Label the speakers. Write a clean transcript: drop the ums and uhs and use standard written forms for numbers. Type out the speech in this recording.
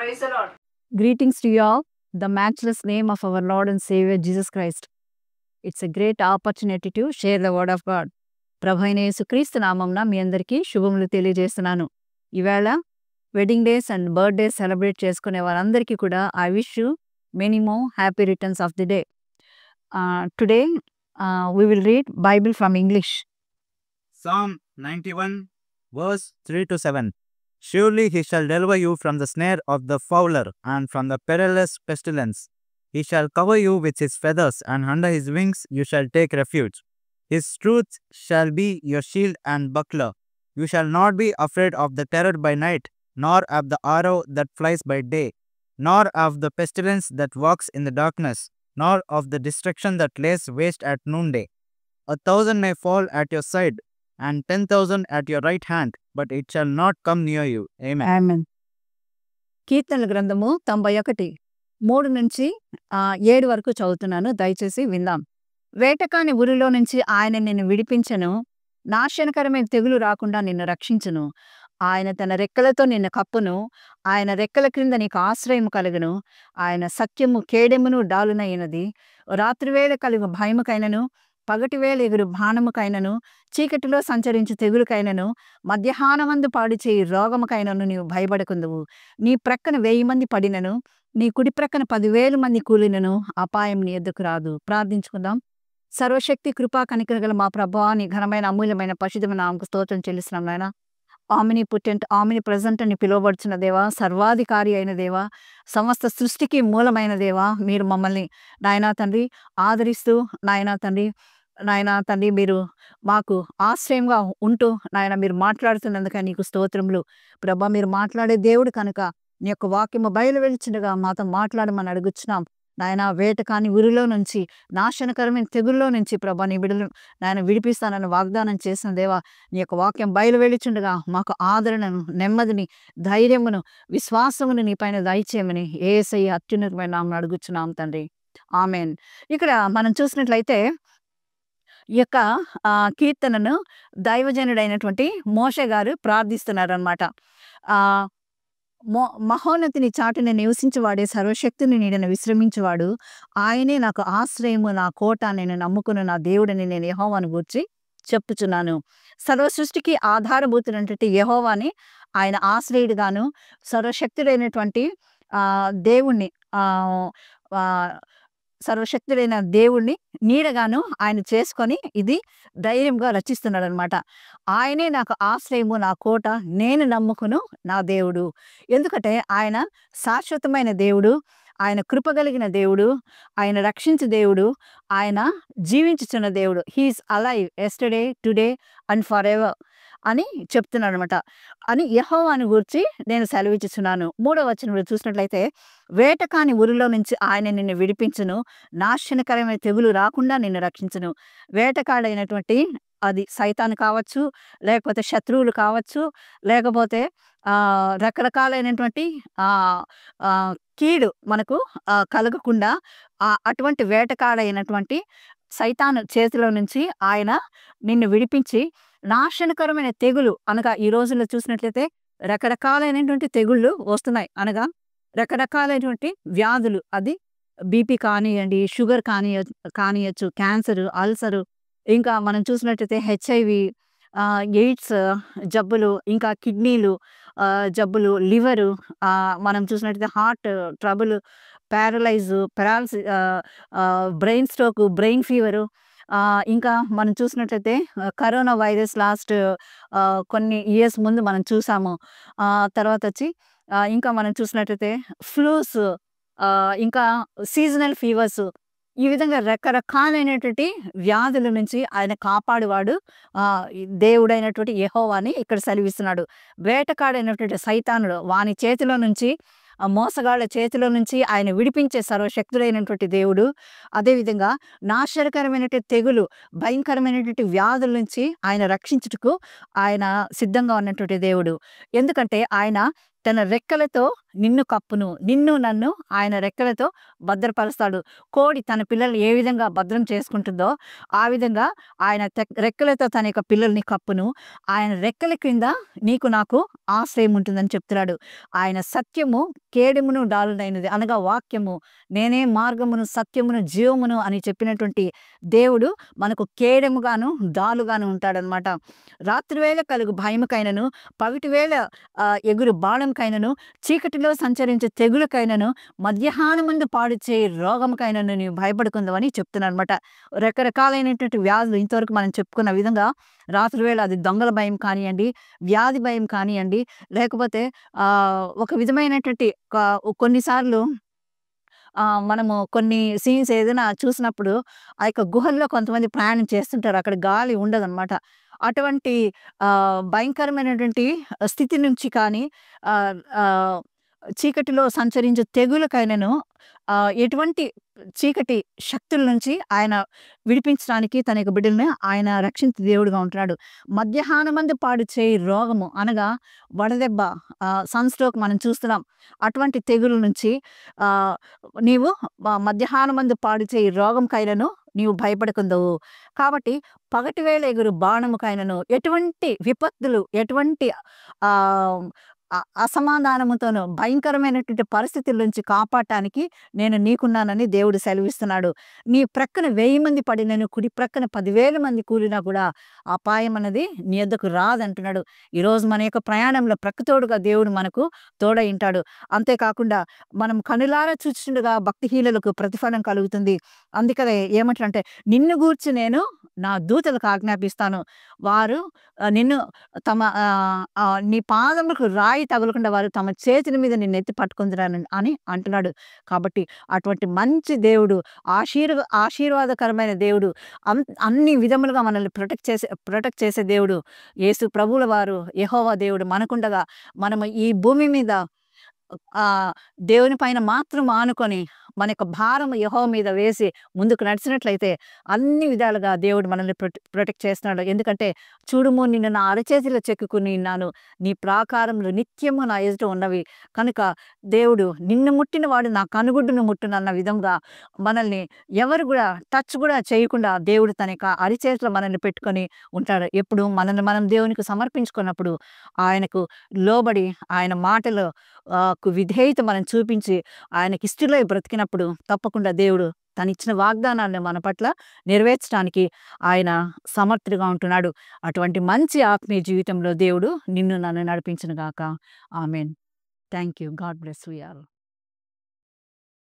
Speaker 1: Praise the Lord.
Speaker 2: Greetings to you all, the matchless name of our Lord and Savior Jesus Christ. It's a great opportunity to share the word of God. ప్రభు అయిన యేసుక్రీస్తు నామంన మీ అందరికీ శుభములు తెలియజేస్తున్నాను. ఈవేళ wedding days and birthdays celebrate చేసుకునే వారందరికీ కూడా I wish you many more happy returns of the day. Today we will read Bible from English.
Speaker 3: Psalm 91, verse 3 to 7. Surely he shall deliver you from the snare of the fowler and from the perilous pestilence. He shall cover you with his feathers, and under his wings you shall take refuge. His truth shall be your shield and buckler. You shall not be afraid of the terror by night, nor of the arrow that flies by day, nor of the pestilence that walks in the darkness, nor of the destruction that lays waste at noonday. 1,000 may fall at your side, and 10,000 at your right hand, but it shall not come near you. Amen.
Speaker 2: Amen. కీర్తనల గ్రంథము 91 3 నుంచి 7 వరకు చదువుతున్నాను, దయచేసి విందాం. వేటకాని ఊరిలో నుంచి ఆయన నిన్ను విడిపించెను, నాశనకరమైన తెగులు రాకుండా నిన్ను రక్షించును. ఆయన తన రెక్కలతో నిన్ను కప్పును, ఆయన రెక్కల క్రింద నీకు ఆశ్రయము కలుగును. ఆయన సత్యము కేడెమును డాలునైనది. రాత్రివేళ కలుగు భయముకైనను, పగటివేళ ఎగురు బాణముకైనను, చీకటిలో సంచరించు తెగులుకైనను, మధ్యాహ్నమందు పాడు చేయి రోగముకైనను నీవు భయపడకుందువు. నీ ప్రక్కన 1000 మంది పడినను, నీ కుడి ప్రక్కన 10,000 మంది కూలినను అపాయం నీ ఎద్దుకు రాదు. ప్రార్థించుకుందాం. సర్వశక్తి కృపా కనికర గల మా ప్రభువా, నీ ఘనమైన అమూల్యమైన పరిశుద్ధమైన నామముకు స్తోత్రం చెల్లిస్తున్నాం నాయన. ఆమిని పుటెంట్, ఆమిని ప్రజెంట్ అని పిలువబడుచున్న దేవా, సర్వాధికారి అయిన దేవా, సమస్త సృష్టికి మూలమైన దేవా, మీరు మమ్మల్ని నాయనా తండ్రి ఆదరిస్తూ నాయనా తండ్రి మీరు మాకు ఆశ్రయంగా ఉంటూ నాయన మీరు మాట్లాడుతున్నందుక నీకు స్తోత్రములు. ప్రభా, మీరు మాట్లాడే దేవుడు కనుక నీ యొక్క వాక్యము బయలు వెలుచుండగా మాతో మాట్లాడమని అడుగుచున్నాం నాయన. వేటకాని ఊరిలో నుంచి, నాశనకరమైన తెగుల్లో నుంచి ప్రభా నీ బిడ్డలు నాయన విడిపిస్తానని వాగ్దానం చేసిన దేవా, నీ యొక్క వాక్యం బయలు వెలుచుండగా మాకు ఆదరణను, నెమ్మదిని, ధైర్యమును, విశ్వాసమును నీ పైన దయచేయమని యేసయ్య అత్యున్నతమైన నామమున అడుగుచున్నాం తండ్రి. ఆమెన్. ఇక్కడ మనం చూసినట్లయితే ఈ యొక్క కీర్తనను దైవజనుడైనటువంటి మోషే గారు ప్రార్థిస్తున్నారనమాట. మహోన్నతిని చాటున నివసించేవాడే, సర్వశక్తిని నీడన విశ్రమించేవాడు, ఆయనే నాకు ఆశ్రయము, నా కోట, నేను నమ్ముకున్న నా దేవుడని నేను యెహోవాను గూర్చి చెప్పుచున్నాను. సర్వ సృష్టికి ఆధారభూతుడైనటువంటి యెహోవాని ఆయన ఆశ్రయుడుగాను, సర్వశక్తుడైనటువంటి దేవుణ్ణి సర్వశక్తుడైన దేవుణ్ణి నీడగాను ఆయన చేసుకొని ఇది ధైర్యంగా రచిస్తున్నాడు అనమాట. ఆయనే నాకు ఆశ్రయము, నా కోట, నేను నమ్ముకును నా దేవుడు. ఎందుకంటే ఆయన శాశ్వతమైన దేవుడు, ఆయన కృపగలిగిన దేవుడు, ఆయన రక్షించు దేవుడు, ఆయన జీవించుచున్న దేవుడు. He is alive yesterday, today and forever అని చెప్తున్నాడు అనమాట. అని యెహోవాను గూర్చి నేను సెలవిచ్చుచున్నాను. 3వ వచనంలో చూసినట్లయితే, వేటకాని ఊరిలో నుంచి ఆయన నిన్ను విడిపించును, నాశనకరమైన తెగులు రాకుండా నిన్ను రక్షించును. వేటకాడైనటువంటి అది సైతాను కావచ్చు, లేకపోతే శత్రువులు కావచ్చు, లేకపోతే రకరకాలైనటువంటి కీడు మనకు కలగకుండా అటువంటి వేటకాడైనటువంటి సైతాను చేతిలో నుంచి ఆయన నిన్ను విడిపించి, నాశనకరమైన తెగులు అనగా ఈ రోజుల్లో చూసినట్లయితే రకరకాలైనటువంటి తెగుళ్ళు వస్తున్నాయి. అనగా రకరకాలైనటువంటి వ్యాధులు, అది బీపీ కానివ్వండి, షుగర్ కానియచ్చు, క్యాన్సర్, అల్సరు, ఇంకా మనం చూసినట్లయితే హెచ్ఐవి, ఎయిడ్స్ జబ్బులు, ఇంకా కిడ్నీలు జబ్బులు, లివరు, మనం చూసినట్లయితే heart trouble, paralysis, brain stroke, brain fever, ఇంకా మనం చూసినట్లయితే కరోనా వైరస్ లాస్ట్ కొన్ని ఇయర్స్ ముందు మనం చూసాము. తర్వాత వచ్చి ఇంకా మనం చూసినట్లయితే ఫ్లూస్, ఇంకా సీజనల్ ఫీవర్స్, ఈ విధంగా రకరకాలైనటువంటి వ్యాధుల నుంచి ఆయన కాపాడువాడు దేవుడైనటువంటి యెహోవాని ఇక్కడ సెలవిస్తున్నాడు. వేటకాడైనటువంటి సైతానుడు వాని చేతిలో నుంచి, మోసగాళ్ల చేతిలో నుంచి ఆయన విడిపించే సర్వశక్తుడైనటువంటి దేవుడు. అదేవిధంగా నాశనకరమైనటువంటి తెగులు, భయంకరమైనటువంటి వ్యాధుల నుంచి ఆయన రక్షించుటకు ఆయన సిద్ధంగా ఉన్నటువంటి దేవుడు. ఎందుకంటే ఆయన తన రెక్కలతో నిన్ను కప్పును. నిన్ను నన్ను ఆయన రెక్కలతో భద్రపరుస్తాడు. కోడి తన పిల్లల్ని ఏ విధంగా భద్రం చేసుకుంటుందో ఆ విధంగా ఆయన రెక్కలతో తన యొక్క పిల్లల్ని కప్పును. ఆయన రెక్కల క్రింద నీకు నాకు ఆశ్రయం ఉంటుందని చెప్తున్నాడు. ఆయన సత్యము కేడెమును డాలునైనది అనగా వాక్యము. నేనే మార్గమును సత్యమును జీవమును అని చెప్పినటువంటి దేవుడు మనకు కేడెముగాను డాలుగాను ఉంటాడనమాట. రాత్రివేళ కలుగు భయముకైనను పగటివేళ ఎగురు బాణంకైనను చీకటిలో సంచరించే తెగులకైనను మధ్యాహ్నమందు పాడు చేయి రోగముకైనను నీవు భయపడుకుందామని చెప్తున్నాను అనమాట. రకరకాలైనటువంటి వ్యాధులు ఇంతవరకు మనం చెప్పుకున్న విధంగా రాత్రివేళ అది దొంగల భయం కానివ్వండి, వ్యాధి భయం కానివ్వండి, లేకపోతే ఒక విధమైనటువంటి కొన్నిసార్లు మనము కొన్ని సీన్స్ ఏదైనా చూసినప్పుడు ఆ యొక్క గుహల్లో కొంతమంది ప్రయాణం చేస్తుంటారు. అక్కడ గాలి ఉండదనమాట. అటువంటి భయంకరమైనటువంటి స్థితి నుంచి కానీ చీకటిలో సంచరించే తెగులకైనను ఎటువంటి చీకటి శక్తుల నుంచి ఆయన విడిపించడానికి తన యొక్క బిడ్డల్ని ఆయన రక్షించే దేవుడుగా ఉంటున్నాడు. మధ్యాహ్నమందు పాడు చేయి రోగము అనగా వడదెబ్బ, సన్‌స్ట్రోక్ మనం చూస్తున్నాం. అటువంటి తెగుల నుంచి నీవు మధ్యాహ్నమందు పాడు చేయి రోగంకైనను నీవు భయపడకుందువు. కాబట్టి పగటివేళ ఎగురు బాణముకైనను ఎటువంటి విపత్తులు, ఎటువంటి అసమాధానముతోను భయంకరమైనటువంటి పరిస్థితుల నుంచి కాపాడటానికి నేను నీకున్నానని దేవుడు సెలవిస్తున్నాడు. నీ ప్రక్కన 1000 మంది పడినను, కుడి ప్రక్కన 10,000 మంది కూలినా కూడా అపాయం అన్నది నీ యొద్దకు రాదంటున్నాడు. ఈరోజు మన యొక్క ప్రయాణంలో ప్రక్కతోడుగా దేవుడు మనకు తోడై ఉంటాడు. అంతేకాకుండా మనం కనులారా చూచుచుండగా భక్తిహీనులకు ప్రతిఫలం కలుగుతుంది. అందుకనే ఏమంటారంటే, నిన్ను గూర్చి నేను నా దూతలకు ఆజ్ఞాపిస్తాను. వారు నిన్ను తమ నీ పాదములకు రాయి తగలకుండా వారు తమ చేతుల మీద నిన్ను ఎత్తి పట్టుకుందురని అని అంటున్నాడు. కాబట్టి అటువంటి మంచి దేవుడు, ఆశీర్వాదకరమైన దేవుడు, అన్ని విధములుగా మనల్ని ప్రొటెక్ట్ చేసే దేవుడు యేసు ప్రభువుల వారు యెహోవా దేవుడు మనకుండగా మనము ఈ భూమి మీద దేవుని పైన మాత్రం ఆనుకొని మన యొక్క భారం యెహోవా మీద వేసి ముందుకు నడిచినట్లయితే అన్ని విధాలుగా దేవుడు మనల్ని ప్రొటెక్ట్ చేస్తున్నాడు. ఎందుకంటే చూడుము, నిన్ను నా అరచేతిలో చెక్కుకుని ఉన్నాను, నీ ప్రాకారములు నిత్యము నా ఎదుట ఉన్నవి కనుక దేవుడు నిన్ను ముట్టిన వాడు నా కనుగుడ్డును ముట్టునన్న విధంగా మనల్ని ఎవరు కూడా టచ్ కూడా చేయకుండా దేవుడు తన యొక్క అరిచేతిలో మనల్ని పెట్టుకొని ఉంటాడు. ఎప్పుడు మనల్ని మనం దేవునికి సమర్పించుకున్నప్పుడు, ఆయనకు లోబడి ఆయన మాటలో విధేయత మనం చూపించి ఆయనకి ఇష్టలై బ్రతికినప్పుడు తప్పకుండా దేవుడు తనిచ్చిన వాగ్దానాలను మన పట్ల నెరవేర్చడానికి ఆయన సమర్థుడిగా ఉంటున్నాడు. అటువంటి మంచి ఆత్మీయ జీవితంలో దేవుడు నిన్ను నన్ను నడిపించును గాక. Amen. Thank you. God bless you all.